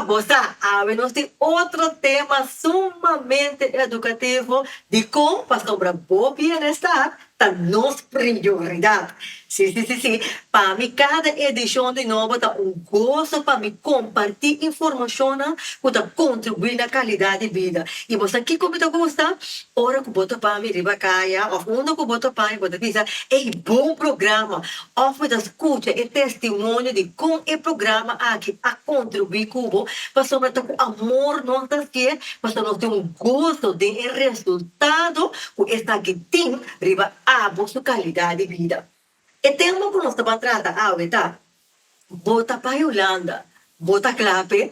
Vamos a ver otro tema sumamente educativo de cómo para sobre bom bienestar da nossa prioridade. Sim. Para mim, cada edição de novo dá gosto para mim compartilhar informação para contribuir na qualidade de vida. E você aqui como está gosta, ora que bota para mim riba caia, ou quando que bota para mim, bota dizer, é bom programa. Ou me escuta e testemunho de como é programa aqui a contribuir com para sobre o amor não está aqui, para nós ter gosto de resultado com esta que tem riba a sua qualidade de vida. E temos que nós estamos tratando, tá? Bota para a Holanda, bota clape,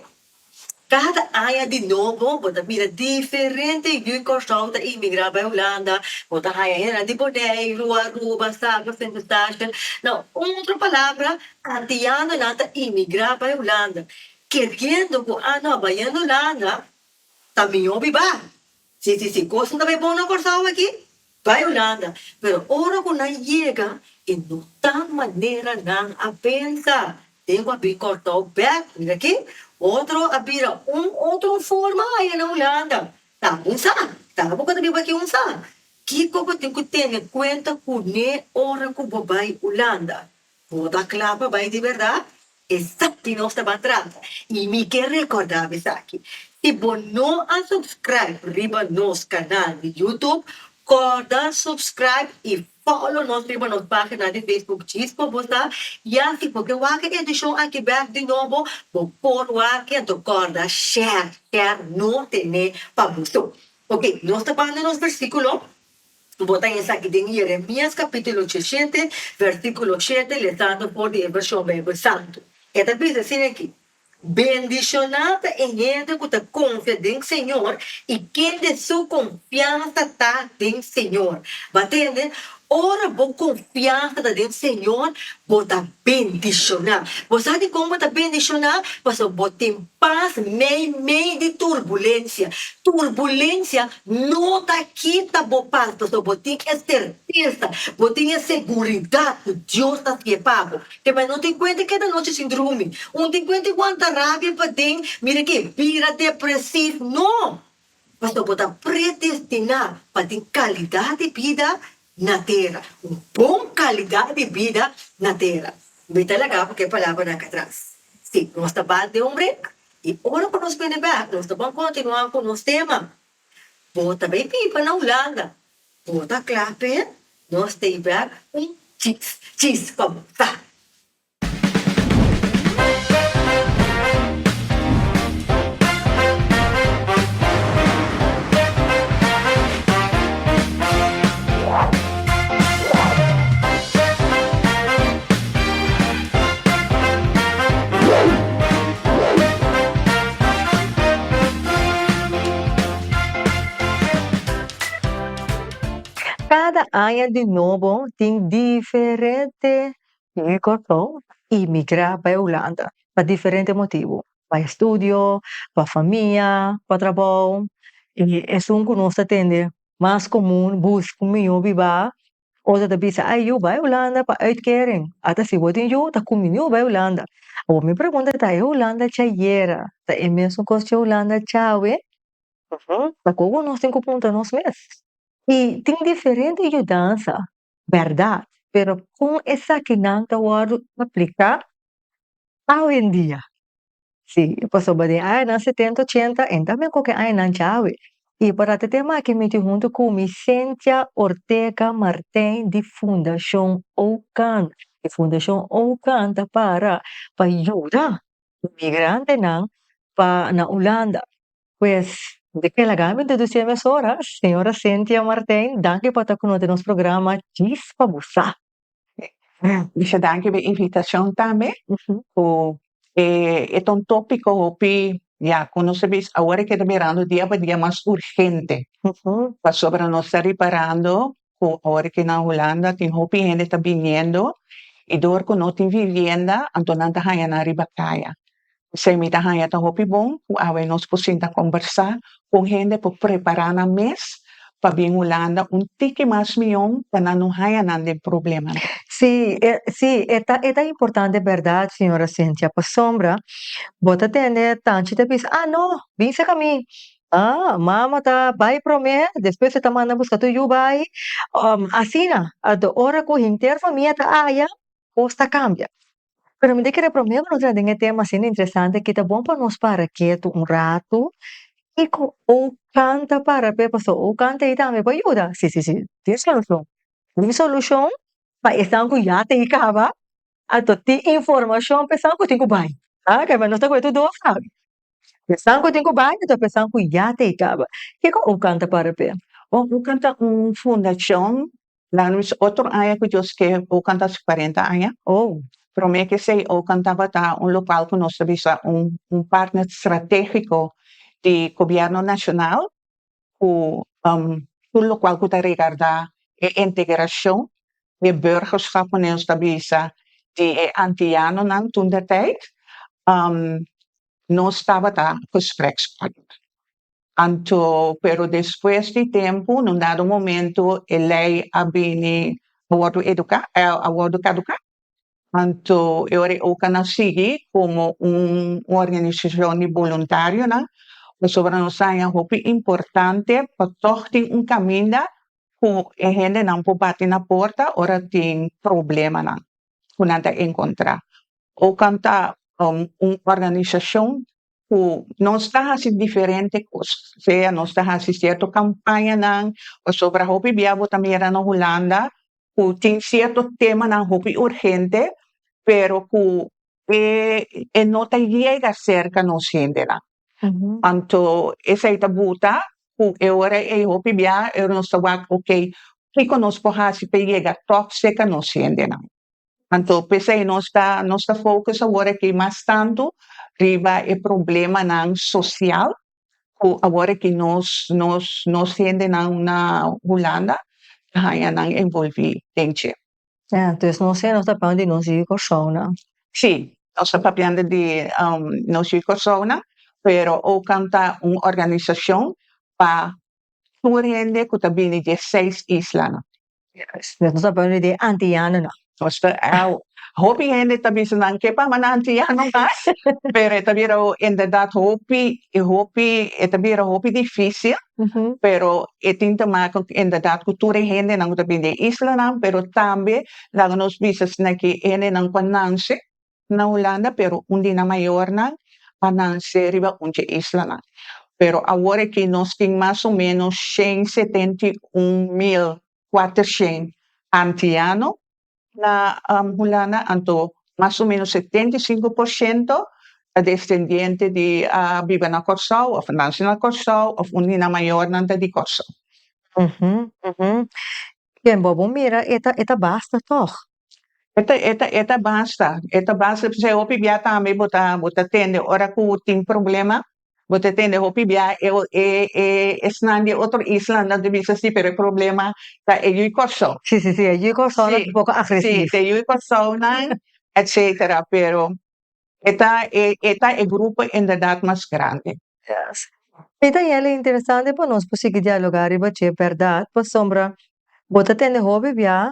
cada área de novo, bota mira diferente e costuma imigrar para a Holanda, bota área de Bonaire, Aruba, Sagres, Saint-Eustache. Não, outra palavra, antiano nada imigrar para a Holanda. Querendo que a nova Holanda, também ouve ba. Sim, gosto também bom na corção aqui. Vai Holanda. Pero ora que não chega, e não tá maneira não a pensar. Tenho que abrir cortar back, mira aqui. Outro abrir outra forma aí na Holanda. Tá, tá, vou também aqui que como tem que ter em conta que ora que vai Holanda. Vou dar claro, vai de verdade. Exato, nós estamos atrás. E me quer recordar isso aqui. Se você não subscreve riba nosso canal de YouTube, corda, subscribe e follow nossa riba nossa página de Facebook, Chispa, você. E assim, porque o aqui edição aqui back de novo, vou pôr o aqui, então corda, share, não tem para você. Ok, nós estamos falando nos versículos. Botar isso aqui em Jeremias capítulo 17, versículo 7, lezando por a versão Bíblia Santo. E também assim aqui. Bendicionada em gente que confia em Senhor e que de sua confiança está em Senhor. Batendo? Ora, boa confiança em Senhor, bota bendicionar. Você sabe como bota bendicionar? Você bota em paz, meio de turbulência. Turbulência não está aqui, tá boa paz. Você bota em certeza, bota em segurança que Deus está aqui, papo. Mas não tem conta que da noite síndrome. Não tem conta quanta raiva para ter, mira que vira depressivo. Não! Você bota predestinar para ter qualidade de vida na terra. Bom qualidade de vida na terra. Bem legal porque a palavra na atrás. Sim, nós estamos de break. E agora que nós vamos back, nós estamos continuando com o nosso tema. Bota bem pipa na Holanda. Bota clape, nós temos back cheese, como tá? Cada área de novo tem diferente recursos e migrar para a Holanda por diferentes motivos. Para estudo, para família, para trabalho. E é um que nós atende mais comum, busca melhor viver. Ou da bisa, eu vai a Holanda para uitkering. Até se você tem tá comigo vai a Holanda. Ou me pergunta, tá a Holanda chayera? Tá é mesmo que a Holanda chawe? Tá como nós temos que apontar nós mesmos. E tem diferente mudança, verdade? Pero com essa que não está aplicar hoje em dia. Sim, passou bem, na 70, 80, e também qualquer ano não chave. E para ter tema que me junto com Cíntia Ortega Martins de Fundação Ocan. E Fundação Ocan tá para ajudar imigrante na Holanda. Pues, de que la gamit de 200 horas, señora Cynthia Martin, danke por estar con nosotros programa Chispa Busa. Dice danke per invitazione também. É um tópico que já conhecemos agora que está virando dia para dia mais urgente. Para sobre nós estar reparando, agora que na Holanda tem hopi gente está vindo e dor que não tem vivienda, então não está ganhando na ribacaia. Se me dá tá hopi bom, aí nós podemos conversar com gente para preparar na mês para vir Holanda tique mais milhão para não ganhar nada problema. Sí, sí, esta importante verdad, señora Cynthia. Pues sombra, bota atender tanto te diz, no, vinse a mim. Mama tá, vai promer, depois você tá mandando buscar tu you vai, assina, a do hora que o inteiro família tá aya, costa cambia. Pero me querer promer, não tem nenhum tema assim interessante que tá bom para nós para quieto um rato, e o canta para pe paso, o canta e também para ajuda. Sim, tem solução. Tem solução, pa estão com já tem acaba, ato ti informação pensando que tem que vai. Kaya man nasta ko ito do sabe. Pensando que tem que vai, tô pensando que já tem acaba. Que o canta para pe. O canta fundação, lá nos outro área que eu que o canta 40 anos, Oh, pero me que sei o cantava tá local que nós visa partner estratégico de governo nacional, o local que está regarda a integração de burgers japoneses da visa de antiano nan toen de tijd, nós estava tá gesprekspartner. Pero después de tiempo, num dado momento, ele abini awardo caducar. Eu o na sigue como organização de voluntário, né? Mas sobre nós é muito importante para torcer caminho com a gente não pode bater na porta, ora tem problema, né? Que nada encontrar. Ou canta organização que não está assim diferente, seja, não está assim certa campanha, não, ou sobre a hobby viabo também era na Holanda, que tem certo tema na hobby urgente, pero que não está chega cerca nos gente, não. Anto, essa é a buta, que eu era hobby via, eu não estava, ok, que conosco hasi pe chega tóxica nos gente, não. Então, pensei, nossa focus agora que mais tanto riba o problema não social, agora que nós gente na Holanda, já não envolvi gente. então não sei, não está falando de nós e corção, Sim, nós estamos falando de nós persona, pero o canta uma organização para toda gente que está vindo de 6 islas. Não está falando de antiano, não. Basta, hobby gente também se não quer para mananti ano mais, pero também inderdaad hobby também hobby difícil, pero tem também inderdaad cultura gente não também de isla não, pero também lá nos visas na que gente não pananse na Holanda, pero undi na maior não pananse riba unche isla não. Pero agora que nós temos mais ou menos 171.400 antiano na Holanda, anto mais ou menos 75% descendente de vive na Corsau, of nasce na Corsau, of unina maior nanta de Corsau. Quem bobo mira, eta basta toch. Eta basta, se o pibia também bota tende, ora que tem problema, bota tende o pibia esnande outro isla na de bisa si, pero o problema tá e Corsau. Sì, io sono Sì, un poco sì, aggressivo. te io persona, eccetera, pero esta è gruppo inderdaad más grande. Yes. Ita ele interessante para nós conseguir dialogar e bater verdade, para sombra, bota tende hobby via,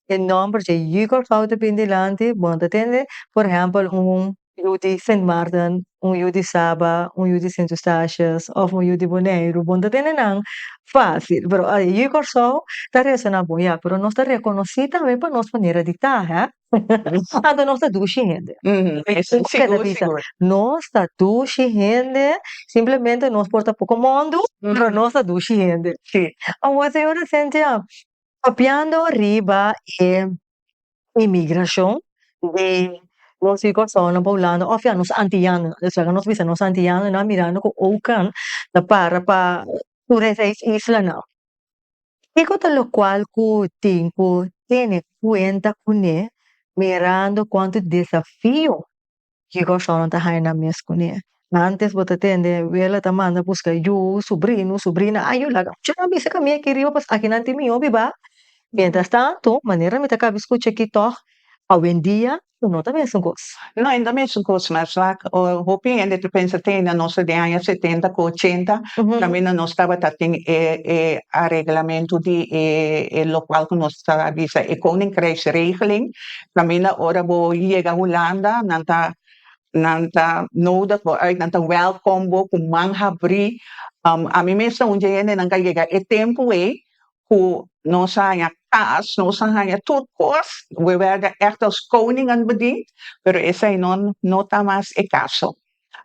e não porque eu falta pendilante, bota tende, por exemplo, Yudi Saint Martin, Yudi Saba, Yudi Saint Eustatius, ou Yudi Bonaire, bota tende não fácil, pero aí eu só tá resona boia, pero nós tá reconhecido também para nós maneira de estar, hein? Ando nós tá duxinhende. Seguro, seguro. Nós tá duxinende, simplesmente nós porta pouco mundo, pero nós tá duxinende. Sì. A senhora Cynthia, papiando riba e imigração de nós ficamos só na Paulana, ou nos antianos, seja, nós visa nos antianos, na mirando com o can, da para por essas islas não. E com lo qual o tempo tem cuenta com ele, mirando quanto desafio que gostaram da rainha mesmo com ele. Antes você tende, ela tá manda buscar eu, sobrinho, sobrinha, aí eu lá, já me sei que minha queria pas aqui não tem meu biba. Mientras tanto, maneira me tá escuta aqui toch, Hoy en día, no também são coisas. No, ainda mesmo coisa, mas lá, o hopi ainda tu pensa tem na nossa de anos 70 com 80, também na nossa estava tem a regulamento de local que nós estava visa e koninkrijksregeling, também na hora bo chega a Holanda, nanta nodig uit nanta welkom bo ku manghabri a mim mesmo onde ele não chega é tempo ku nós hanya kaas nós hanya tot kos we werden echt als koningen bediend pero essa não tá mais é caso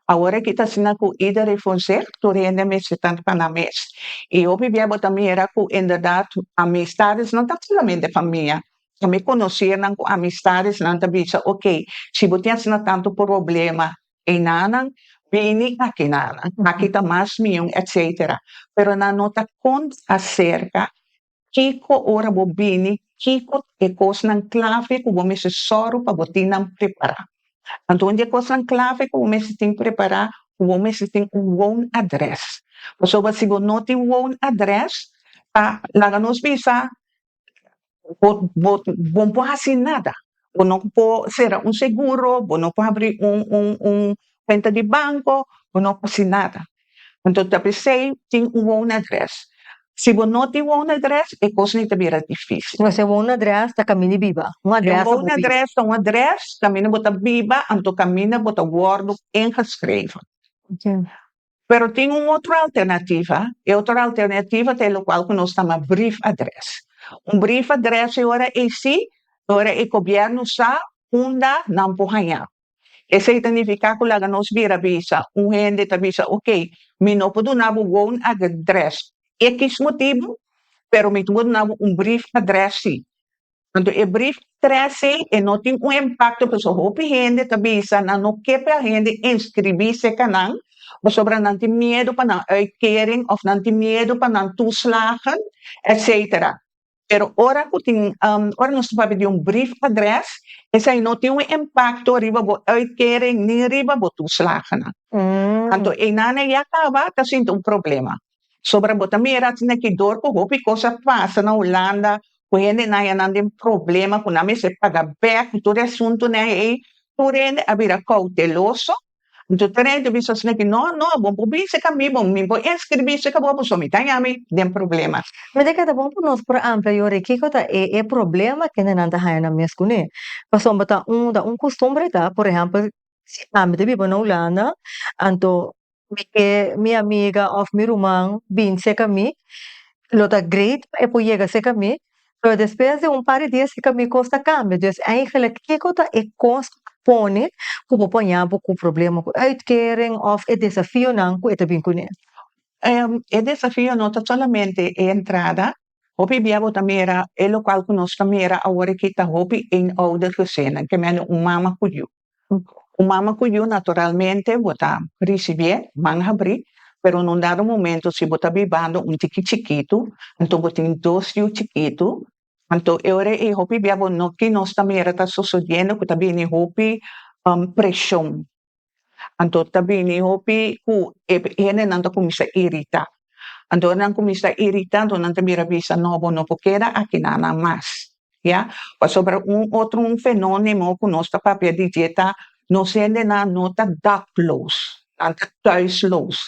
agora que está sendo com iedereen voor zich door de mensen tanto para mes e eu vivia também era com inderdaad amistades não tá solamente família kami conhecer ng amistades nang tabisa okay se você tem tanto problema e nanang bini aqui nanang nakita mas miyong etc pero na nota con acerca Kiko ora bobini Kiko e cos ng clave kung bumisi soro pa botinang prepara então onde cos ng clave kung bumisi ting prepara kung bumisi ting own address so ba sigo noti own address laganos bisa não pode assinar nada. Você não pode ser seguro, você não pode abrir conta de banco, você não pode assinar nada. Então, talvez você tem own address. Se você não tem own address, é coisa que também é difícil. Você uma address da caminho viva. Uma address Een own address, caminho bota viva, então caminho bota word ingeschreven. Okay. Pero tem outra alternativa, e outra alternativa tem o qual nós chamamos briefadres. Briefadres agora é sim, agora o governo está unda não porranha. Esse significa que lá nós vira visa, gente tá visa, ok, me não pode dar um address. X motivo, pero me pode dar briefadres sim. Então, o briefadres sim, não tem impacto, porque o gente tá visa, não quer a gente inscrever-se canal, maar sobra nanti medo pa ng uitkering of nanti medo pa ng toeslagen, etc. Pero ora ko ora nós sabe de brief address, essa aí não tem impacto riba bo uitkering ni riba bo toeslagen. Anto inana ya acaba kasi problema. Sobra bo também era tinha que dor ko hopi cosa passa na Holanda, kuhende na yan nandin problema kung namin se pagabek, tudo assunto na turende abira cauteloso. Então, terendo visto assim que não, bom, publica comigo, me vou inscrever, se acabou, só me tem a mim, tem problema. Mas é que tá bom para nós, por exemplo, eu que kota é problema que não anda aí na minha escola. Passou bata da costume tá, por exemplo, se a mim vivo na Holanda, então minha amiga of meu irmão vem se comigo, lo tá great, é por chegar se comigo, pero depois de par de dias se comigo costa cambia, então aí que kota é costa pone como ponhamos com problema com uitkering of é desafio não com eta vincune. O desafio não está solamente a entrada, hopi biabo também era, é o qual nós também era agora que está hopi em outra cena, que é mama cuyo. Mama cuyo naturalmente bota receber, manhabri, pero num dado momento se bota bibando tiki chiquito, então botin dois chiquito, então eu era e hopi biabo no que nós também era tá sucedendo que também hopi pressão. Então também hopi ku ene nanta kumisa irita. Então nang kumisa irita, então nanta mira bisa no queda aqui nada mais. Ya, sobre outro fenômeno que nós tá papel de dieta, nós ainda na nota dakloos, nanta thuisloos.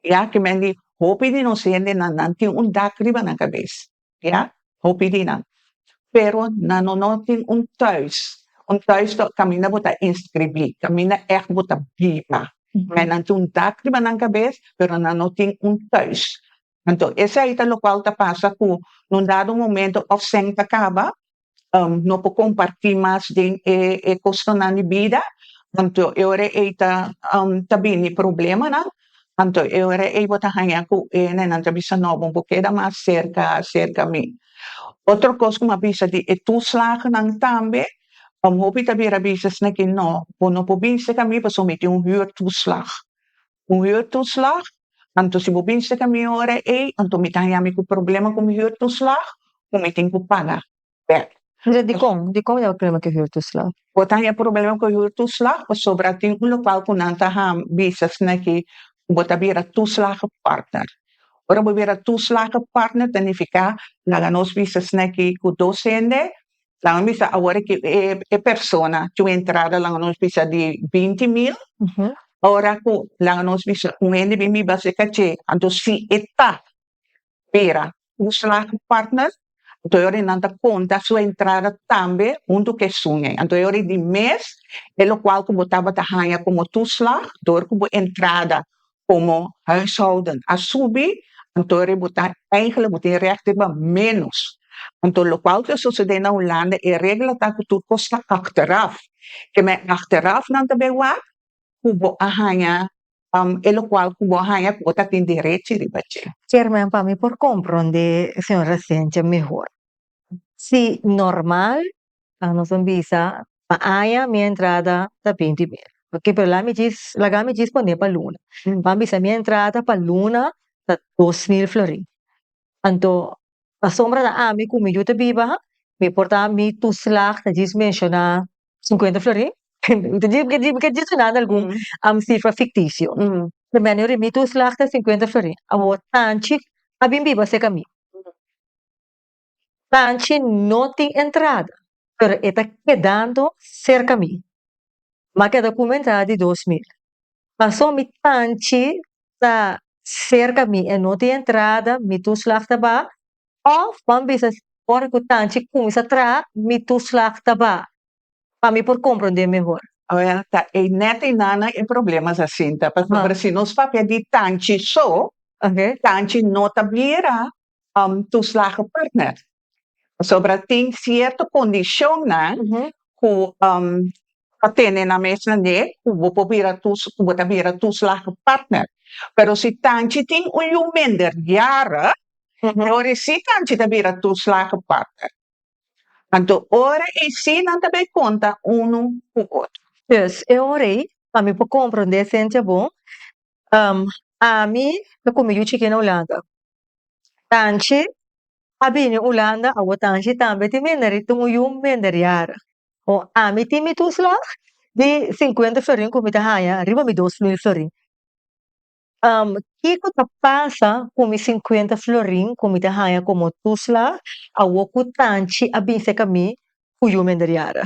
Ja, que men die hopi di nós ainda na nanti dak riba na cabeça. Ja, hopi di na. Pero na no tem thuis. Thuis kami na bota inscrever, kami na echt bota viva. Men nanti dak riba na cabeça, pero na no tem thuis. Então, esse aí tá o qual tá passa com num dado momento of senta acaba, não pode compartilhar mais de custo na vida, então eu era eita também problema, não? Então eu era bota hanya com né não bisa novo porque era mais cerca mim. Outra coisa que uma bisa de toeslagen não também, hopi também era bisa na que não pode bisa kami para somente huurtoeslag. Huurtoeslag. Então, se você pensa que a minha hora então me tem amigo problema com o huurtoeslag, me tem que pagar. De como é o problema que huurtoeslag? Você tem problema com o huurtoeslag, sobra tem local que não está visas na que você vira toeslagenpartner. Ora, você vira toeslagenpartner, significa que nós visas na que o docente, Lang bisa agora que é persona, tu entrada lang nos bisa di 20,000, Mhm. ora ko lang nos bisa kung hindi bimi base kache, anto si eta pera, usla partner, anto yori nanta conta sua entrada tambe, unto que sunge, anto yori di mes, e lo qual ko botaba ta hanya como tusla, door ko entrada como huishouden, asubi, anto yori bota eigenlijk moet in recht hebben menos. Want lo qual que sucede na Holanda e regla ta que tu costa achteraf. Que me achteraf nan tabe wa kubo ahanya e lo qual kubo ahanya bota tin direito ribache. Chairman, para mí, por comprender, señora Ciencia, mejor. Si normal, a nos visa, paaya mi entrada da 20,000. Porque per la gami gis pone pa luna. Pambi sa mi entrada pa luna da 2,000 florin. Anto, a sombra da ami, kung medyo tabiba, mi porta mi tu slag, da gis menciona 50 florin. Que gis na algum cifra ficticio. De maneira, mi tu slag da 50 florin. Amo tanchi, abim biba se kami. Tanchi no tem entrada, pero está quedando cerca a mim. Mas queda com uma entrada de 2,000. Passou mi tanchi está cerca a mim e não tem entrada, mi tu slachta ba, ou quando bisa fora que o tanchi começa a tra, mi tu slachta ba. Para mim, por compreender melhor. Well, ta e net e nana e problemas assim, tá? Para se nos papel de tanchi so, Ok? tanchi nota blira tu slagen partner. Sobre tem certa condição, né? Que atene na mesa ne, que vou vira tu slagen partner. Pero se tanchi tem minder jaren, ora se tanchi vira tu slagen partner. Então, ora e se não te conta com outro. Dus, eu orei, para mim, por compreender, sente bom. A mim, eu comi o chicken na Holanda. Tanchi, abini Holanda, a tanchi também tem meneri, tem meneri yara. O ami tem mi tusla de 50 florin com mita haya, arriba mi 2,000 florin. Kiko ta passa com mi 50 florin com mita haya como tusla, a woku tanchi abin se kami kuyu meneri yara.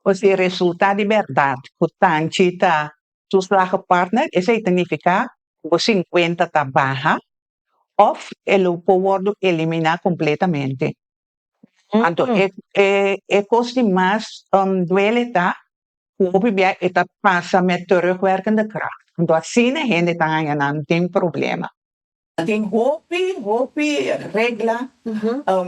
Ou se resulta de verdade, que tanchi tá tu slagen partner, isso significa que 50 tá barra, ou ele pode eliminar completamente. Então, é coisa mais duele tá, hoe bij het passa met terugwerkende kracht. Então, assim a gente tá não tem problema. Tem hopi regla.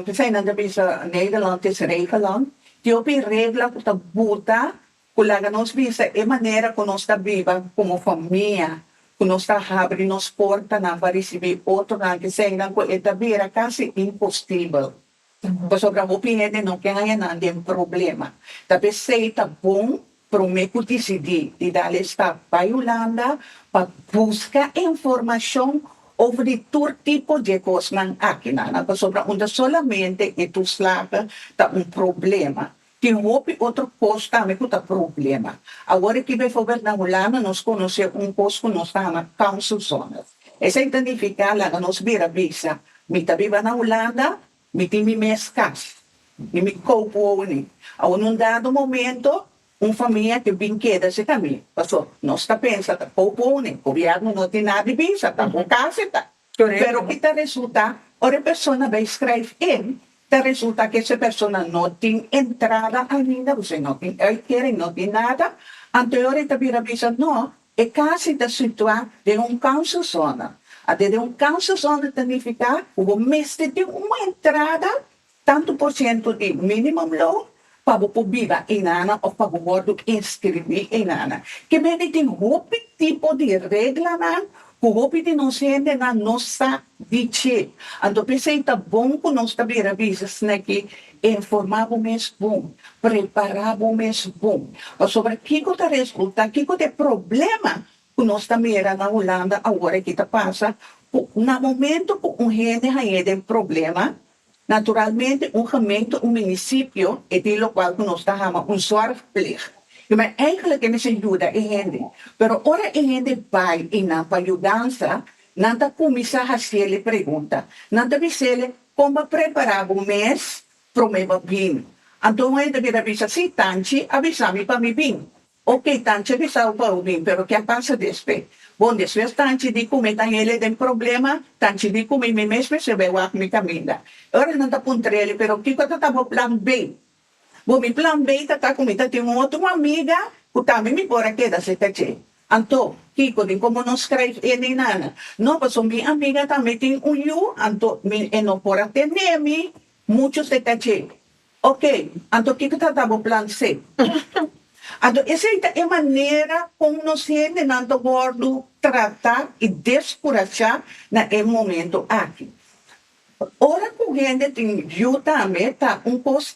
We zijn dan bisa Nederland is regelang. Die hopi regla kuta buta kulaga nos bisa e maneira que nós tá viva como família. Que nós tá abre nos porta na para receber outro na que sem dan ko eta bira quase impossível. Sobre a hopi gente não quer não tem problema. Tapi sei tá bom para me decidir de dar esta para Holanda para buscar informação over todo tipo de coisas aqui na sobre onde solamente e tu slapen tá problema. Tem outro coisa também que tá problema. Agora que bijvoorbeeld na Holanda nós conhecemos coisa que nós chama council zones. Essa identifica lá nós vira visa. Me tá viva na Holanda, me tem me mescas. Me copo nem. A um dado momento família que brinqueda se também. Passou, nós está pensando, tá pouco, né? O governo não tem nada de visa, tá com casa, tá. Pero que tá resulta, a pessoa vai escrever tá resulta que essa pessoa não tem entrada ainda, você não tem querem, não tem nada, anterior tá vira visa, não, é quase da situação de council zona. A de council zona significa o mês tem uma entrada, tanto por cento de minimum loan, para o viva em nana ou para o inscrever em nana. Que bem tem hopi tipo de regra na, que hopi de não se ende na nossa dice. Então pensei tá bom que nós também revisas né que informar o mês bom, preparar o mês bom. Sobre que tá resulta, que tem problema que nós também era na Holanda agora que tá passa, no momento que gente tem problema. Naturalmente, gemeente, município, é de lo qual nós chamamos zorgplicht. Maar eigenlijk is het ajuda a gente. Pero ora a gente vai e na ajudança, nanta começa a fazer pergunta. Nanta dizer como preparar o mês para o meu bem. Anto ngayon nabisa si Tanchi, abisami pa mi bing. Okay, Tanchi, abisaw pa ubing, pero kaya pasa despe. Bon, después Tanchi di ko may tangele den problema, Tanchi di ko may mesme se bewak mi kamina. Ora nang tapuntrele, pero kiko tatabo plan B. Bo mi plan B tata kumita tingo tu amiga, utami mi pora queda se tache. Anto, kiko din como nos scribe eni nana. No, pues mi amiga también tin uyu, anto mi eno pora tenemi, muchos se tache. Ok, anto kiko tatabo plan C. Anto, essa é a maneira como nós gente nanto gordo tratar e descurachar na momento aqui. Ora com gente tem viu também, tá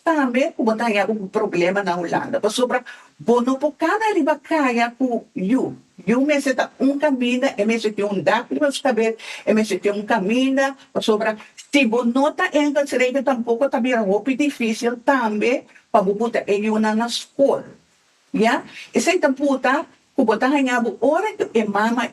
também como tá um problema na Holanda. Mas sobre bono por cada riba caia com you me tá caminho, e me tem daqui, mas saber, e me tem caminho, sobre se bono tá enganado, tampouco tá bem roupa difícil também para botar ele na escola. Ja, essa é a puta, que botar a hora que mama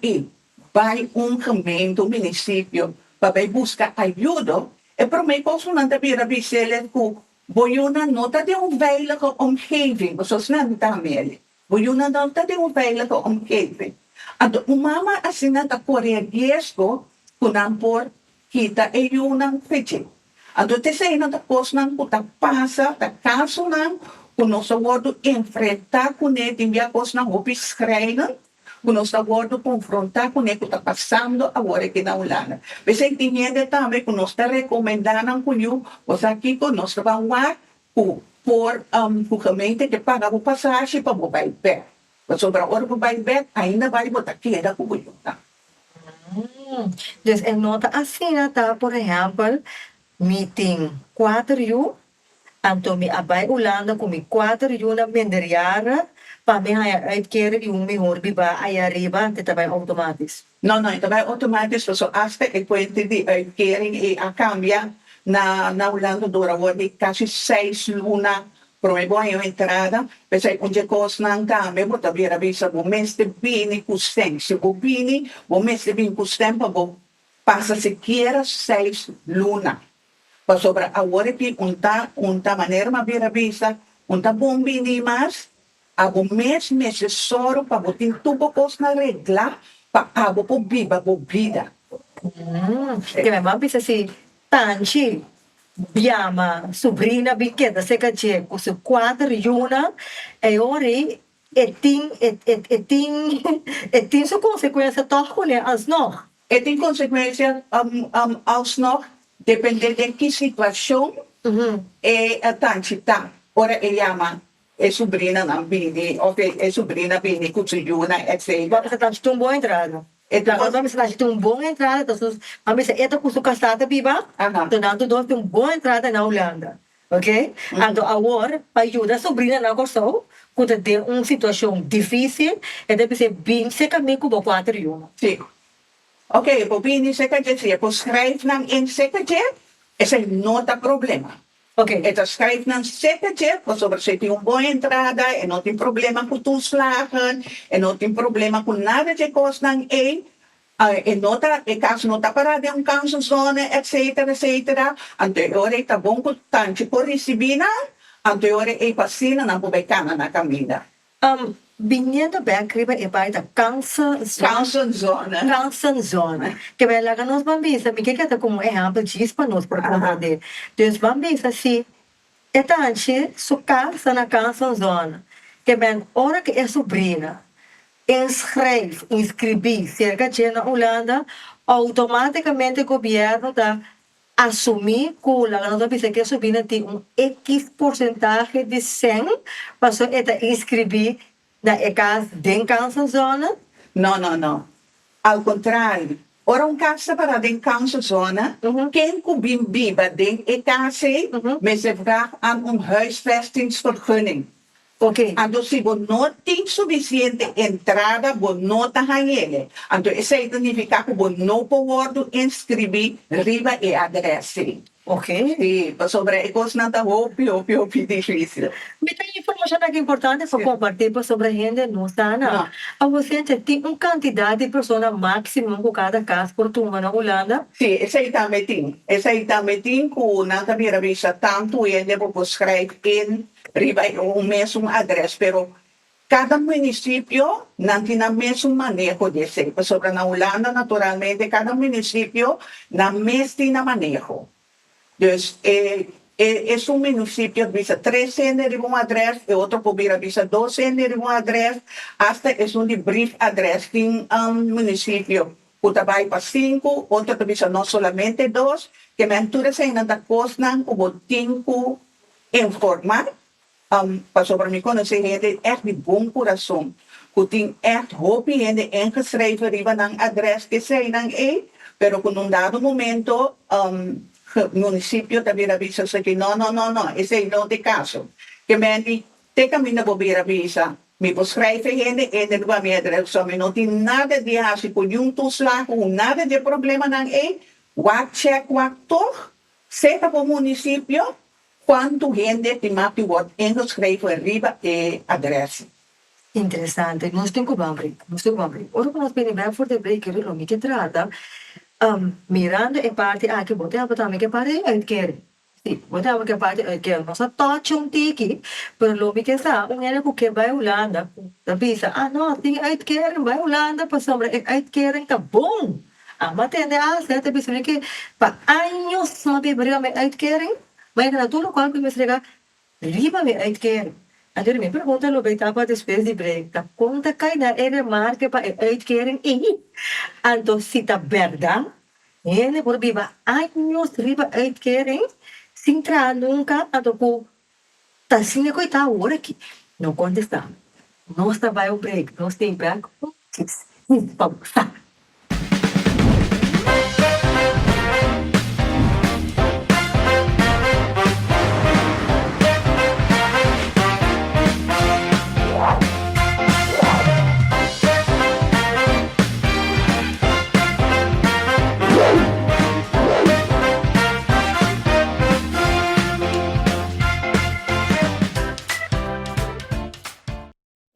vai gemeente, município, para buscar ajuda, e para mim, posso não ter a visela que boiuna nota de veilige omgeving, zoals na tamele. Boiuna nota de veilige omgeving. Ado mama asina ta koreagesko, kunampor kita yunang fece. Ado te sei na ta posnan ku ta pasa, ta kaso nang, kuno sa wordo enfrentar com ele, enviar coisas na roupa escrevendo, kuno sa wordo confrontar com ele, que está passando agora aqui na Holanda. Você entende também que nós está recomendando com ele, você aqui que nós vamos lá por gemeente que paga a passagem para o bairro. Mas sobre a hora para o bairro, ainda vai botar queda com o tá? Dus en nota assim, tá, por exemplo, meeting 4 uur, anto mi abay Holanda com mi 4 uur na minderjaren, para mi uitkeren yung mi horbi ba ay arriba, te tabay automatisch. Não, então vai automático, só hasta que puede de uitkering e a cambia na Holanda durante quase 6 luna para uma boa entrada, pensei onde coisa não cambia, mas também a visa o mês de bini custem, se o bini, o mês de bini custem para passa sequer 6 luna. Para sobre agora que unta maneira uma vira visa, unta bom bini mas a bom mês soro para botar tudo coisa na regla para abo po biba po vida. Que memang bisa si Tanchi, biama, sobrina biqueta, se cache, com seu 4 yuna, e ori, tem sua consequência toch, né, alsnog. E tem consequência alsnog, depende de que situação e a Tanchi tá. Ora ele ama é sobrinha não bini, ou é sobrinha bini com yuna, etc. Você tá de boa entrada. Então, Vamos lá, de uma boa entrada, então, vamos dizer, esta custo castada biba, então, nós temos uma boa entrada na Holanda, ok? Então, agora, para ajudar a sobrinha na corção, quando tem uma situação difícil, é deve ser bem secamente com 4 anos. Sim. Ok, po bini secretary, se po schrijf ng in secretary, esse não tá problema. Ok. Ito schrijf ng secretary, po sobre se tem boa entrada, e não tem problema com toeslagen, e não tem problema com nada de coisa ng e nota, e caso não tá parado em zona, etc, etc. Anteriore, tá bom com tanto por receber, anteriore, e passina na publicana na caminha. Viniendo back, e vai da cancer zona. Cancer zona. Que vai lá que nós vamos ver, me que tá como exemplo disso para nós para compreender. Então vamos ver se é tanto sua casa na cancer zona. Que bem, hora que é sobrinha inscrever cerca de na Holanda, automaticamente o governo dá assumir que lá nós vamos ver que a sobrinha tem X porcentagem de 100 para só inscrever na casa dentro da zona? Não. Ao contrário. Ora, casa para dentro da zona, quem biba dentro da casa, mas se vraagt aan huisvestingsvergunning. Ok. Então, se você não tem suficiente entrada, você não está ganhando. Então, isso significa que você não pode inscrever riba e adresse. Okay. Sí, sobre ikos na ta hopi difícil. May tayong impormasyon na importante para compartilhar pa sobre a renda no sana. A você tem quantidade de pessoas máximo com cada caso por turma na Holanda. Sí, esa itameting ku nanta mira bisa tanto ende po schrijf in riba un mesmo address, pero cada municipio nanti na mesmo manejo desse. Sobre na Holanda, naturalmente, cada municipio na mesmo na manejo. Dus es un municipio que visa 13 de un address, y otro pudiera visa 12 de un address, hasta es un brief address en un municipio. Putabay pa 5, otro que visa no solamente 2, que me antura sa inanda kosnan como 5 informar. Pa sobre mi conhecimento, echt met bom coração. Kuting echt hoop en ingeschreven riba ng address que say ng A, pero kung nung dado momento, municipio também avisa sa que no, esse não tem caso. Que mendi, te kami na bobira visa, mi beschrijven en de ba mi address, so mi não tem nada de hasi po yung tusla, kung nada de problema ng A, wak check, wak toch, seta po municipio, quanto gente te mati wordt ingeschreven riba e adres. Interessante, nós temos que abrir. Ora, nós pedimos voor de break, lo mi que trata, mirando em parte, que botava também que parte uitkering. Sim, botava que parte uitkering. Nós touch um tiki, pero lo mi que sa, era que vai Holanda, da bisa, não, tem uitkering, vai Holanda, pa sobre uitkering ka bom. Matende certa pessoa que pa anos não bebeu uitkering, mas na tudo qual que me chega, riba me uitkering. Então, me pergunta lo bem tapa depois de break, tá conta cai na marca para uitkering e então se tá verdade, ele por viva anos riba uitkering, sem entrar nunca, então com tá sendo coitado agora aqui, não contestar. Nós tá vai o break, nós tem break, vamos tá.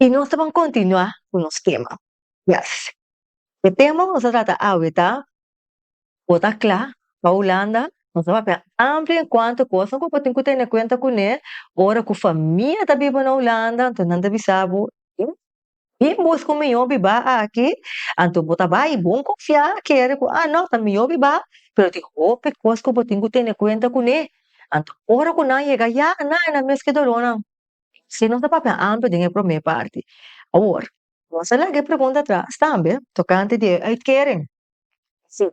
Y nós vamos continuar com o esquema. Yes. O tema nós trata ahorita, bota claro, para Holanda, nós vamos ver amplo enquanto coisa que tem que ter em conta com ele, ora que a família está vivendo na Holanda, então não deve saber, e busca o melhor biba aqui, então bota vai, bom confiar, que era, não, tá melhor biba, pero tem outra coisa que tem que ter em conta com ele, então ora que não chega, não, mesmo que dolor, não. Se não dá para amplo tem a primeira parte. Agora, vamos lá que pergunta atrás também, tocante de uitkering. Sim.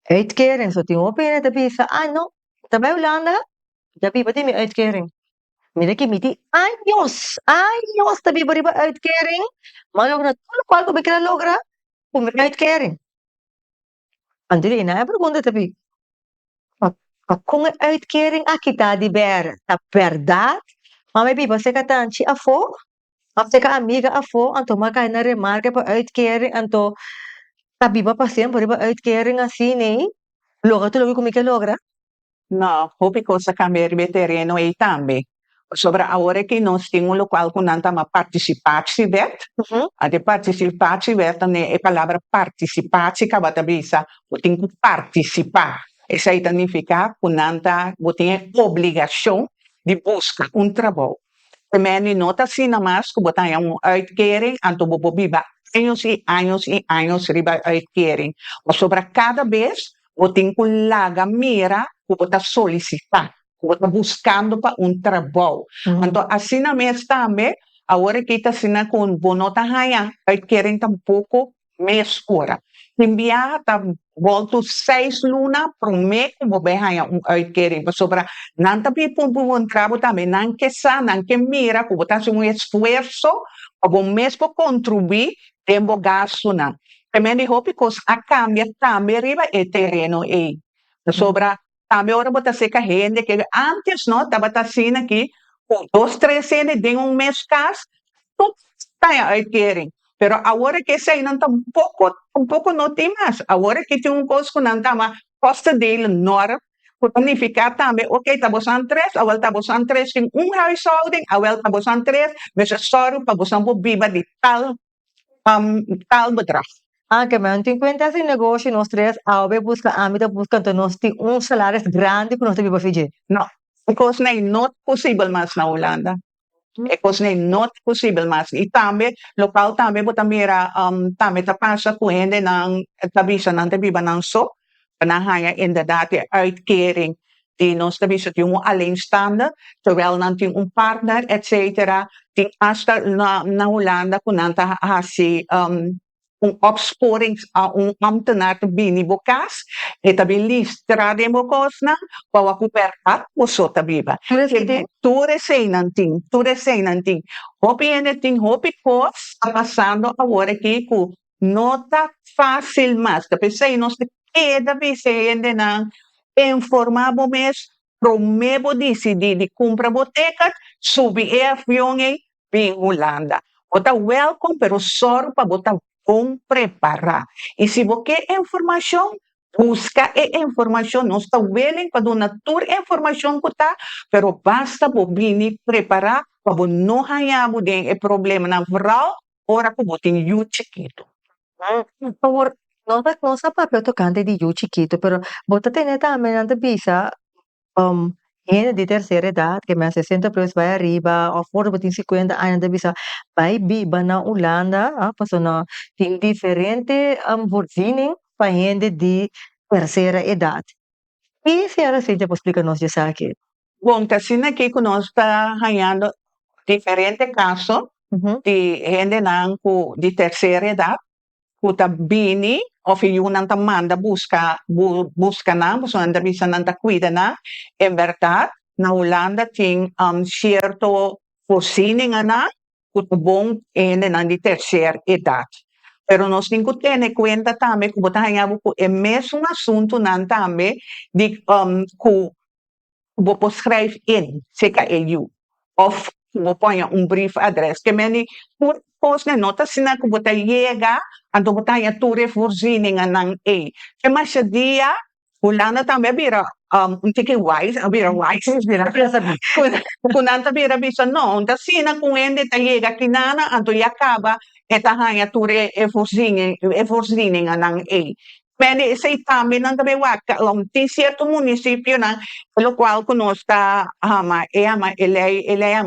Uitkering, so tem opinião da bisa, não, também Holanda, já vive de uitkering. Mira que miti anos, tabi beriba uitkering, mas na tudo qual que quer lograr, com uitkering. Andri, na pergunta tabi, com uitkering aqui tá de ver, tá verdade? Mama biba se katanchi afo, afte ka amiga afo, anto makay na remarke pa uitkering, anto tabiba pa sempre pa uitkering assim, né? Loga tu logo como que logra? No, hopi cosa cambiare il terreno e tambe. Sobre agora que nós temos um local com nanta ma participatie wet. A de participatie wet é a palavra participatie que bata bisa, o tem que participar. Isso aí significa que nanta tem obrigação de buscar trabalho. Também nota assim na mais que botar uitkering, anto bobo biba anos e anos riba uitkering. Mas sobre cada vez, o tem que laga mira, o botar solicitar. Está buscando para trabalho. Então, assim na mesa também, agora que está sendo com bonota raia, querem tampouco mês hora. Enviar tá volto 6 luna para mês, como bem raia querem sobre não tá para trabalho também, não que sa, não que mira, como está sendo esforço, para mês para contribuir, tempo gasto não. Também de roupa a cambia também riba é terreno aí. Sobre também agora botar seca rende que antes não estava assim aqui com 2, 3 anos de mês caso tudo está aí querem pero agora que isso aí não está um pouco não tem mais agora que tem coisa que não está mais costa dele nora planificar também, ok, estamos aan tres, awal estamos aan tres in huishouding, awal estamos aan tres, mas sorry, estamos aan viva de tal bedrag. Que man, tem cuenta esse negócio, nós três, a busca, a mim busca, então nós temos salário grande que nós temos para fazer. No, because na not possible mas na Holanda. Because na not possible mas. E também, local também, bota mira, também ta passa com ende ng tabisa ng tabiba ng so, panahaya inderdaad de uitkering die nos tabisa yung alleenstaande, terwijl nanti een partner, et cetera, die hasta na Holanda kunanta hasi een opsporing een ambtenaar te bini bokas, etabi listra de bokos na, pawa kuperkat, uso tabiba. Ture sei nanting. Hopi anything, hopi kos, passando agora aqui com nota fácil mas, tapi sei nos de queda visende nang informabo mes, promebo di compra boteca, subi e avião em Holanda. Bota welcome, pero sor pa bota bom preparar. E se você quer informação, busca a informação. Nós estamos willing para dar toda a informação que está, pero basta bobini preparar para não ganhar o problema na vrouw, ora que você tem o chiquito. Por favor, no sa papel tocante di io chiquito, pero bota tener también ante visa, gente de tercera edad, que me 60 plus vai arriba, ou fora botin 50 anos de visa, vai biba na Holanda, paso na tem diferente voorziening para gente de tercera edad. E a senhora Cíntia pode explicar-nos isso aqui? Bom, assim aqui que nós está ganhando diferentes casos de gente de terceira idade, que está bini, of yun ang manda busca na, so anda bisa nanta cuida na, en verdad, na Holanda ting cierto voorziening na, que bom ende na de terceira idade. Pero nós temos que ter cuenta também que botar em algo é mesmo assunto nan também de que você escreve in, seca EU, of você põe brief address, que meni pos na nota sina que você chega, então você tem a tua voorziening ng A. Que mas dia, Holanda também vira tiki wise, vira wise, vira kunanta vira bisa no, então sina kung hindi ta chega kinana, então acaba eta hanya ture voorziening ng A. Pwede sa itami ng tabiwak, tem certo município na, pelo qual conosco ama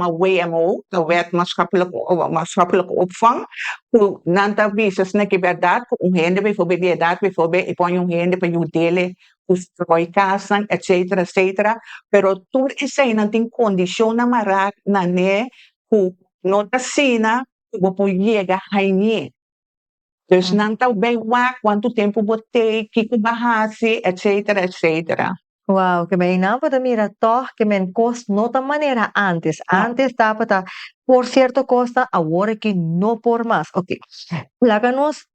WMO, de wet maatschappelijke opvang, ku nanta visas na kiberdad, kung hindi bijvoorbeeld ipon yung hindi pa yung dele, kustroy kasan, etc. Pero tur isay nating kondisyon na marak na ne, ku nota sina, po llega hainye. Dus não está bem lá quanto tempo botei, que bahasi, etc. Wow, que me inamba da mira toch que me cost nota maneira antes. Antes estava tá por certo costa, agora que não por mais. Ok. Laga nos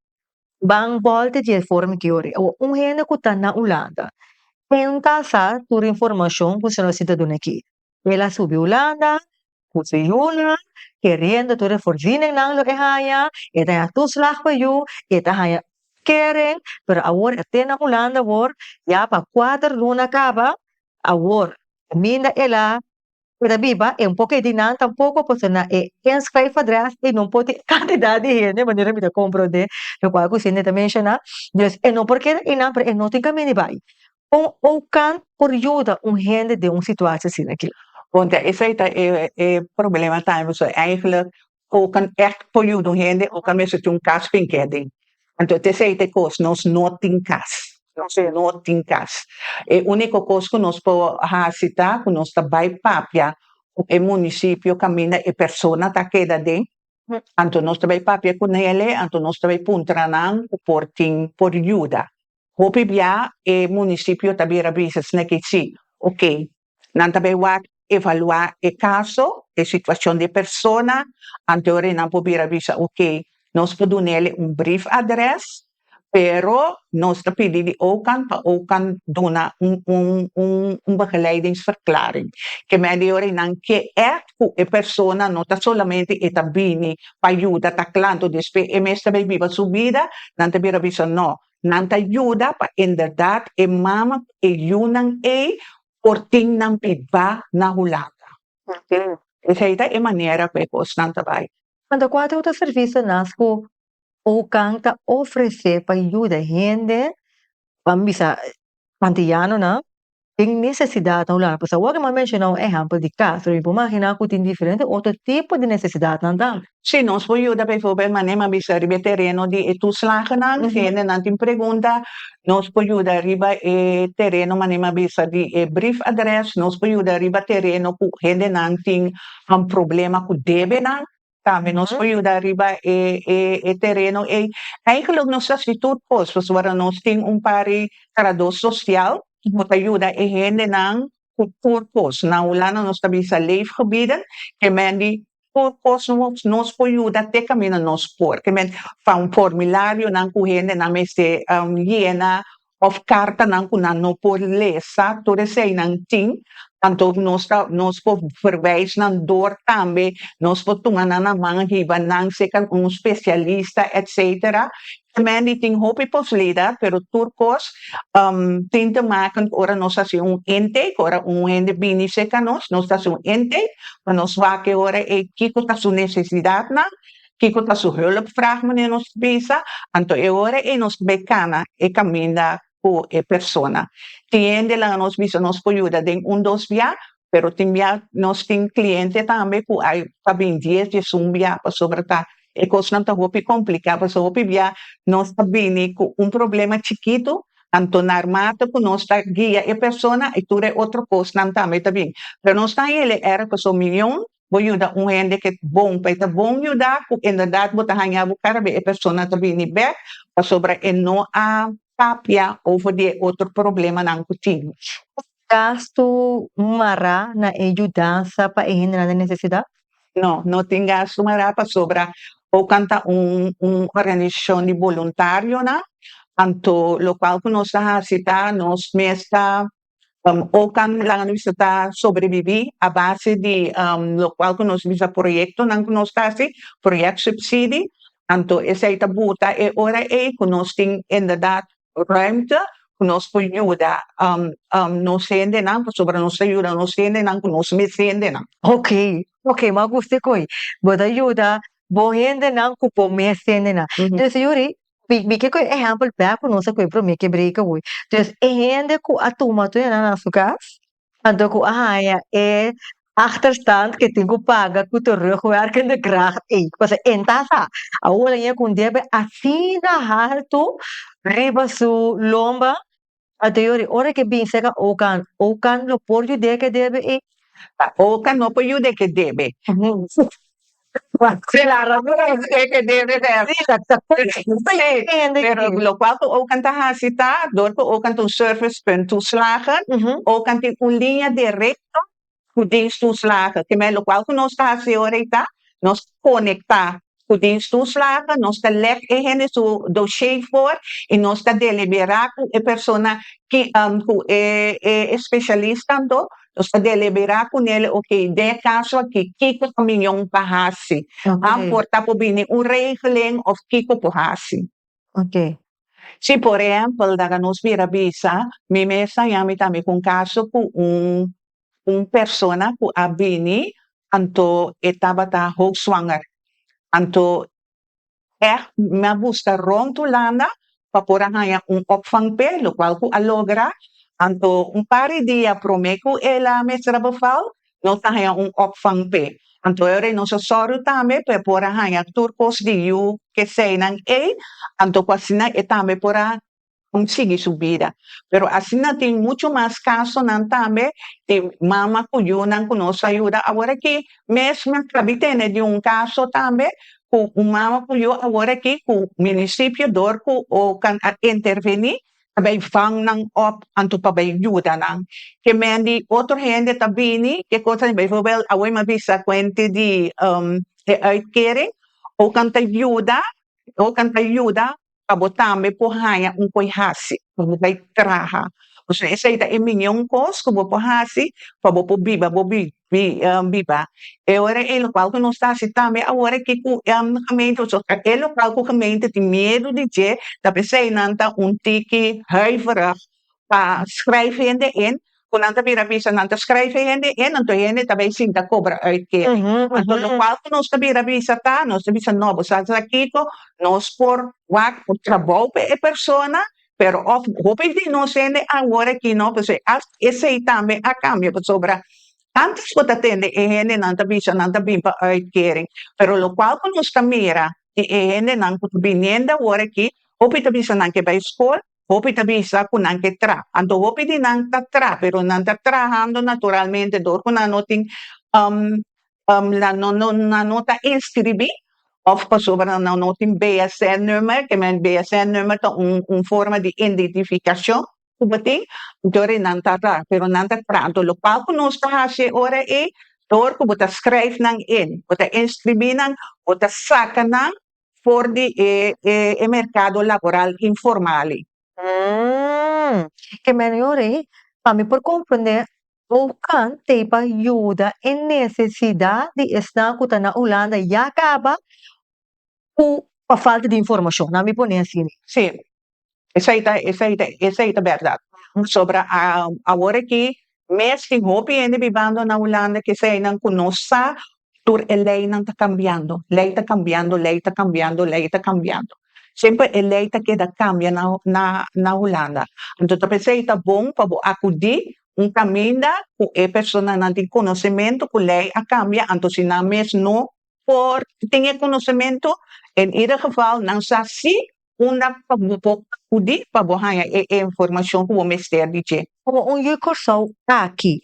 bang volte de forma que ore. Gente que está na Holanda. Tenta sa tur informação que se não cidadão aqui. Ela subiu Holanda, pusi yun, queriendo tu voorziening ng lo haya, ita ya toeslag pa you, ita haya kering, pero awor ete na Holanda wor, ya pa 4 luna kaba, awor, minda ela, ita biba, un poco di nan, tampoco pues na inscribe address, e non poti cantidad de gente, manera mi te compro de, lo cual que siente también na, dus, e no porque ina, pero no tinka mini bai. O kan por ayuda gente de situatie assim aqui. Want is het probleem time so eigenlijk ook een echt polluto gente ook kan mensen toen kas pinkering. En het is het kost nos noting kas. Noting kas. Único costo que nós po hasita, que nós trabalha papia, o município camina e persona ta queda de. Anto nós trabalha papia com ele, anto nós trabalha puntranang por ajuda. Hopi bia e município tabira business na que sim. Ok. Não trabalha evaluar o caso, a situação de persona, anterior não podia avisar, ok, nós podemos dar brief address, pero nós pedimos para dar begeleidingsverklaring. Que melhor não que é a persona não está solamente etabini para ajudar a clando después e mesmo viva sua vida, não te avisar não. nanta ayuda pa inderdaad mama yunang porting ng piba na hulaga. Okay. Esa ita manera pe pos nanta bay. Quando quatro outros serviços nasco o canta oferecer para ajuda gente, pambisa pantillano na, tem necessidade não lá, porque agora mencionar um exemplo de caso, e imaginar que tem diferente outro tipo de necessidade não dá. Si nos po ayuda bijvoorbeeld manema bisa ribe terreno di ituslagen ang Mhm. gente natin pregunta, nos po ayuda riba terreno manema bisa di brief address, nos po ayuda riba terreno ku gente natin ang problema ku debe nang kami nos po ayuda riba terreno eigenlijk nos substitutos, pues wara nos ting pari karado social, moet ayuda gente ng cultuurpos, na wala na nos tabi sa leefgebieden, que men die turcos nos po ayuda te kami na nos por, que men fa un formulario ng kuhende na may se llena of carta ng kunan no por lesa, to say ng ting, tanto nos po verwijs ng door tambe, nos po tunganan ng mga hiban ng sekan un specialista, etc. Men die ting hopi pos leda, pero turcos tin te maken ora nos hace un intake, ora un hende bini sekanos, nos hace un intake, maar nos wake ora kiko ta su necesidad na, kiko ta su hulpvraag meneer nos bisa, anto ora nos bekana caminda ku persona. Tiende lang nos bisa nos po ayuda den un dos via, pero timbia nos ting cliente tambe ku ay tabing 10 via pa sobre ta cos não está hopi complicado, so hopi via nos tabini ku un problema chiquito, anto narmata ku nos ta guia persona e ture outro cos não também também. Pero nos ta ele era que so milhão, vou ajudar gente que bom, para tá bom ajudar, ku inderdaad bota hanya bu karabe persona tabini back, pa sobre no a tapia over de outro problema nang kuting. Gasto mara na ajudança para a necessidade? No, no tengas sumarapa sobra o canta organização de voluntário na anto lo qual que nos necessita nos mesta o can lang visita sobreviver a base de lo qual que nos visa proyecto nang nos tasi project subsidi anto essa ita buta ora que nos ting inderdaad ruimte nos po ayuda nos sende nang sobra nos ayuda nos sende nang nos mesende nang. Ok, ok, mas gostei coi. Boda ajuda, bom gente não cupo mesene na. Então, senhori, que coi exemplo pé por nossa coi pro me que break coi. Então, gente ku atuma tu na nosso caso. Ando ku ja, achterstand que tenho paga ku terugwerk in de graag pas entasa. Ahora ya kun debe assim na harto riba su lomba. Ateori, ora que bem seca o can lo por de que debe O can no po ayuda que debe. Claro, que debe de. Pero lo cual o kan tahasita, door o kan tu servicepunt toeslagen, o kan tu un linea directa ku dienst toeslagen. Que men lo cual ku nos tahasi ahorita, nos conecta ku dienst toeslagen, nos ta lek su dossier voor, y nos ta deliberar ku persona ki ku specialista do, nos ta deliberar ku nele, okay, de caso aqui, kiko kaminyong pahasi. Porta po bini un regeling of kiko pohasi. Ok. Si por ejemplo, daga nos vira bisa, mi mesa yami tami kung kaso ku un persona ku abini anto estaba ta hoogzwanger. Anto me gusta rontulanda pa pora haya un opvangpe, lo cual ku alogra. Anto un pari dia promeku ela mesra beval, no ta haya un opvangpe. Anto ere no so soru tame pe pora haya turcos di you que sei nang anto kwasina etame pora sigue su vida. Pero así no tiene mucho más caso nan tame de mama kuyunan ku nos ayuda. Ahora que mesmo kabitene de un caso tambe ku mama kuyo ahora que ku municipio dor ku o kan intervenir pabay fang nang op anto pabay ayuda nang. Que men di otro gente tabini que cosa bijvoorbeeld away mabisa kwente di uitkering o kan ta ayuda pabotambe po haya un koihasi, pabukay traha. O sea, esa ita iminyong kos, kubo po hasi, pabo po biba, bobi, viva. E ora é local que não está se também, agora que o gemeente, é local que o gemeente tem medo de dizer, dat pensei nanta tiki huiverig, pa schrijven in, kung nanta birabisa nanta schrijven in, nanto hende tabay sinta cobra uitkering. Anto local que nós birabisa ta, nós bisa novo, sa kiko, nós por wak, por trabalho e persona, pero of hoping di no sende agora que não, porque esse também a cambio sobra antes ko tatende ehene nanta bisa nanta bimpa uitkering, pero lo qual ko nos kamera ehene nang binienda agora que hopi ta bisa nang ke by school, hopi ta bisa ko nang ke tra, anto hopi di nang ta tra, pero nang ta trabajando naturalmente dor ko na noting la na nota inscribir of pasobra na noting BSN-nummer, que men BSN-nummer ta forma de identificação, kubating, dore nantata, pero nantatprato, lo qual conosco hasi ora e, dor ko buta schrijf nang in, buta inscribir nang, buta saka nang, for di mercado laboral informali. Que melhore, kami por compreender o kan tepa ajuda em necessidade de estar com na Holanda e acaba com a falta de informação, na minha opinião, assim. Sì, esa ita verdad. Sobra agora que mesmo hopi ende vivendo na Holanda que se não conosca, tur a lei não está cambiando, lei está cambiando, lei está cambiando, lei está cambiando. Sempre a lei está queda cambia na Holanda. Então, eu pensei tá bom para acudir caminho com a pessoa não tem conhecimento que lei a cambia, então se não mesmo não por ter conhecimento, em ieder geval, não sa si una pagbubok udi pabuhaya informação que o ministério diz. Como um curso aqui,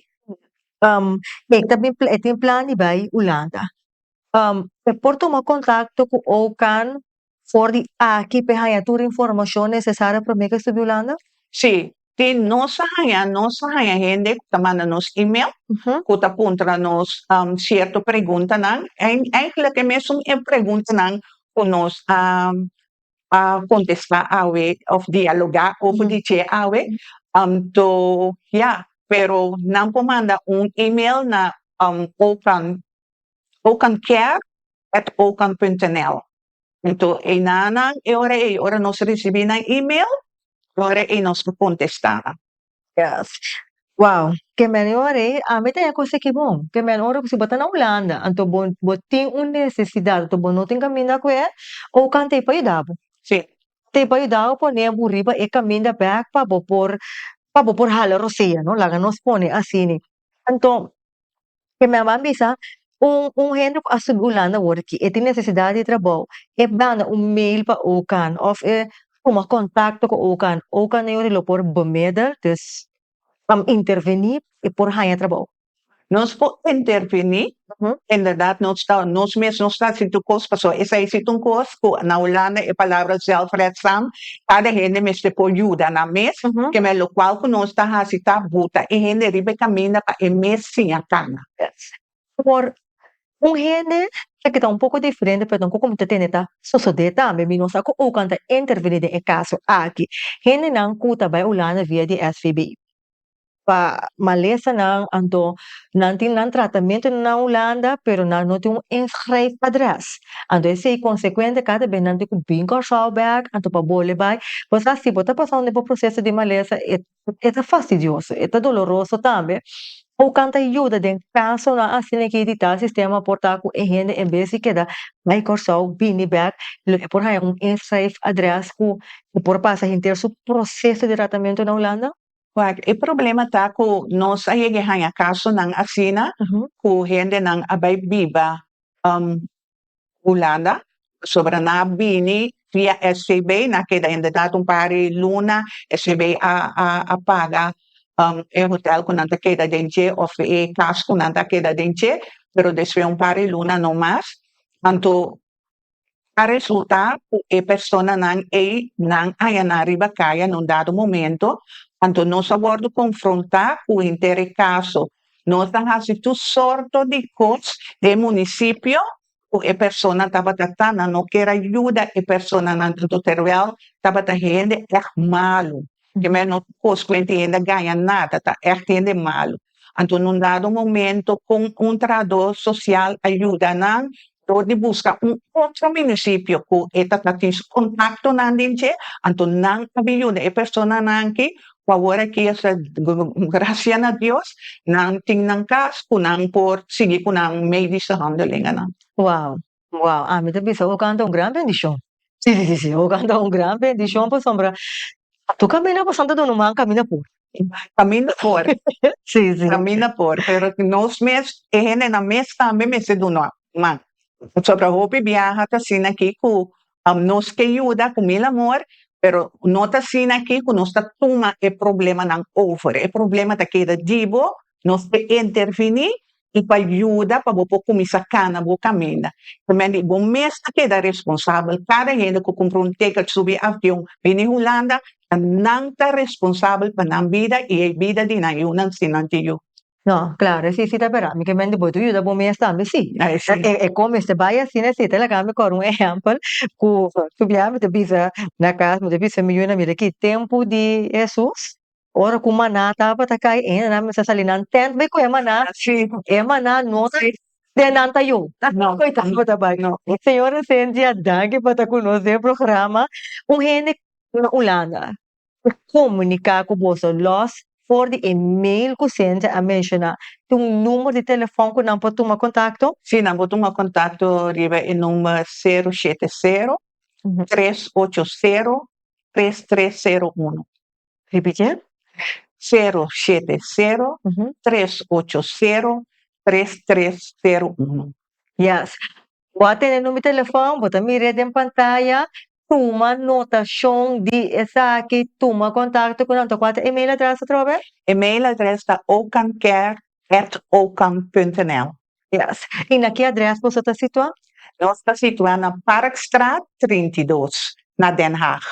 também tem plano para Holanda. Por tomar contato com o can for de aqui para a tua informação necessária para mim que estou Holanda? Sim, tem nossa gente que manda nos e-mail, que tá contra nos certa pergunta não, eigenlijk é mesmo pergunta não que nós contestar awe of dialogar over dizer awe to pero não manda e-mail na ocan@ocan.nl. Então ora nós recebemos e-mail, ora nós contestar. Yes. Wow, que melhore, mim tem coisa que bom, que melhore se botar na Holanda, então tem uma necessidade, então não tem caminho com ele, ou can tem para ajudar. Sim. Tem para ajudar, pôr nem burriba e caminho da back para por halar rosia, não? Lá nos põe assim. Então, que me vai bisa, gente a sub Holanda work, e tem necessidade de trabalho, e manda mail para o can, of uma contato com o can é o por bemedel, dus intervenir e por hanya trabalho. Nós podemos intervenir, inderdaad, nós mesmos não está se tu coisa passou, essa é se tu coisa, na Holanda é a palavra zelfredzaam, cada gente mesmo pode ajudar na mês, que é o qual que nós está a citar buta, e gente ribe caminha para o mês sim a cana. Por gente que está um pouco diferente, pero como te tem tá, sociedade também, nós está o canta intervenir em caso aqui, gente não cuta vai Holanda via de SVB. Pa malesa ng anto nantin ng tratamento na Holanda pero na no tem inschrijf adres. Anto esse consequente cada vez nanti ko bingo showback anto pa bole bay. Pues assim bota passando po processo de malesa é fastidioso, é doloroso também. O canta ajuda den caso na assim que edita sistema porta ko ehende em vez de queda vai corso bini back por hay inschrijf adres ko por passa inteiro su processo de tratamento na Holanda. O problema está que nós aí ganha caso ng asina, que gente ng abay biba Holanda, sobra na bini via SVB, na queda inderdaad pari luna, SVB a paga hotel que nanta queda dentro, of caso que nanta queda dentro, pero después pari luna no mais, anto a resulta que a persona nang ayanariba kaya num dado momento, anto nós abordo confrontar o intere caso. Nós temos tu sorto de coisas de município, a persona estava tratando, não quer ajuda, a persona não tutorial estava tendo malo. Que não consegue ainda ganha nada, tá? Entende malo. Anto, num dado momento, com um trabalhador social ajuda não, de buscar um outro município que está tendo contato não dinche, anto não ajuda a pessoa não que agora que essa graças a Deus não tem não caso que não por seguir com não medicina handling não. Wow, wow. A mí también se canta un gran bendición. Sí, sí, sí, sí, o canta un gran bendición, pues, sombra. Tú caminas por Santo Domingo, camina por. Camina por, Sí, sí. camina por, pero nos mes, na mes também me se do não, man. Sobre a roupa viaja tá assim aqui com nos que ajuda com mil amor, pero não tá assim aqui com nós tá toma é problema não over, é problema da que da dibo, nós que intervenir e para ajuda para você começar cana bo caminha. Também bom mês que da responsável, cada gente que comprou um ticket subir avião, vem em Holanda, não tá responsável para a vida e a vida de nenhum não se não te No, claro, sì, sì, però mica me ne puoi aiutare, poi mi stammi, sì. Sì. E come se vai a sine, sì, te la cambio con un esempio, cu, subiamo, te bisa, na casa, te bisa, mi yun, mira, che tempo di Jesus, ora cu manata, pa takay, namin sa salinan, tent, may ko, emana, Sim, emana, nota, sim. denanta yun. No. Coitado, tabay. No. Senhora Cynthia, danke pa ta conoscer o programa, hene na Holanda, comunicar com você, los voor de e-mail que você a mencionar, tem número de telefone que não pode tomar contato? Sim, nós botamos um contato riba em número 070 380 3301. Repete? 070 Uhum. 380 3301. Yes. Bota no número de telefone, bota mira em pantalla, toma notação de essa aqui, toma contato com a quatro e-mail atrás, trove? E-mail adres da ocancare@ocam.nl. Yes. E na que adresse você está situado? Nós estamos situados na Parkstraat 32, na Den Haag.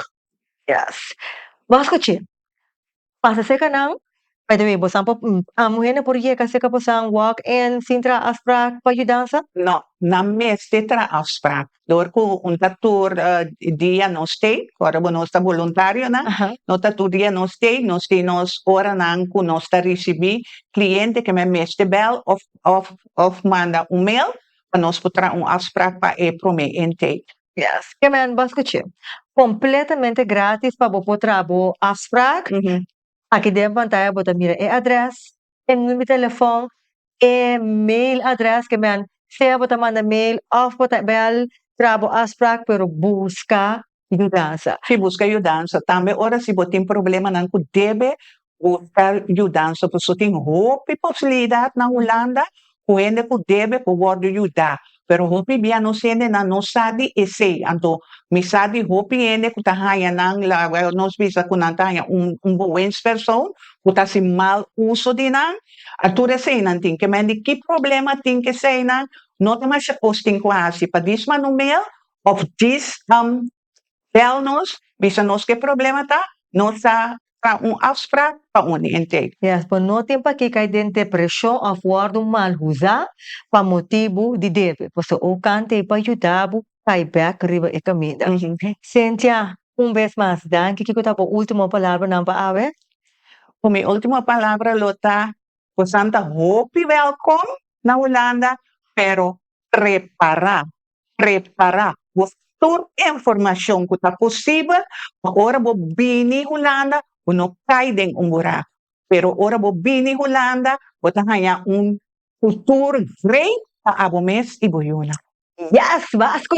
Yes. Vasco, pasa se kanang, by the way, bosan po, amuhin na puriye kasi ka po sang walk-in, sintra asprak, payudansa? No, na mes de afspraak. Door ko un tatur dia no stay, ora bono sta voluntario na, Aha. no tatur dia no stay, nos ora nang ku nos ta recebi cliente que me meste bel of manda un mail, pa nos potrà un afspraak pa e prome intake. Yes. Kemen, Vasco, completamente grátis para po trabo asprak. Aqui dentro da pantalla, bota mira e address, e número de telefone, e mail address, que man, se bota manda mail, of bota bel, trabo asprak, pero busca mudança. Si busca ajudança, também ora se botem problema nang ku debe buscar ajudança, por so tem hope possibilidade na Holanda, ku ende ku debe ku word ajudar. Pero hope bia no sende na no sadi e sei, anto mi sadi hope ende ku tahaya nang la nos bisa ku nang tahaya un buens person, ku ta si mal uso di nang, ature sei nang ting, que mendi que problema ting que sei nang, no te mas posting quasi, pa dis manumail of this bel nos, bisa nos que problema tá, nos sa afspraak pa intake. Yes, po no tempo aqui kay den depressão of word mal usa pa motivo de deve. Pois o cante pa ajudabo kay back riba e camida. Cynthia, vez mais, danke que tá po última palavra não pa ave. Com minha última palavra, Lota, po Santa Hope welcome na Holanda, pero preparar. Toda informação que está possível, agora vou bini Holanda, não cai dentro buraco. Pero ora vou bini Holanda, vou ganhar futuro great para abo mês e boiuna. Yes, Vasco,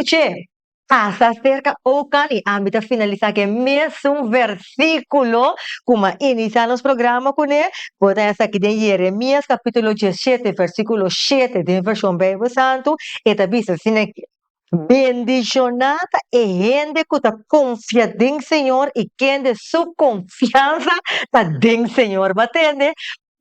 pasa cerca o cani. Ambita finalizar que mesmo versículo, como iniciamos o programa com ele, pode essa aqui de Jeremias, capítulo 17, versículo 7, de versão Bíblia Santo, e também assim aqui. Bendicionada é gente que está confiando em Senhor e quem de sua confiança está em Senhor. Batende?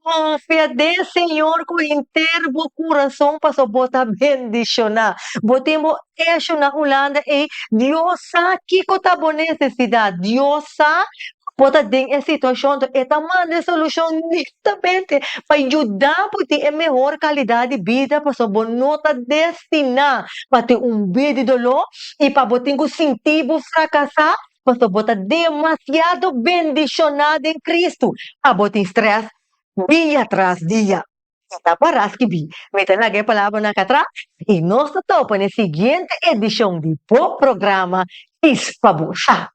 Confia de Senhor com inteiro o coração para só botar bendicionar. Botemos isso na Holanda e Deus sabe que está boa necessidade. Deus sabe bota em essa situação e também solução nitidamente para ajudar para ter a melhor qualidade de vida para sua nota destinar para ter vida de dolor e para botar o sentido fracassar para sua botar demasiado bendicionado em Cristo. A botar estresse dia tras dia. Esta Paraskibi, metan lagi palavra na katra e nós topo na seguinte edição de programa Ispabusa.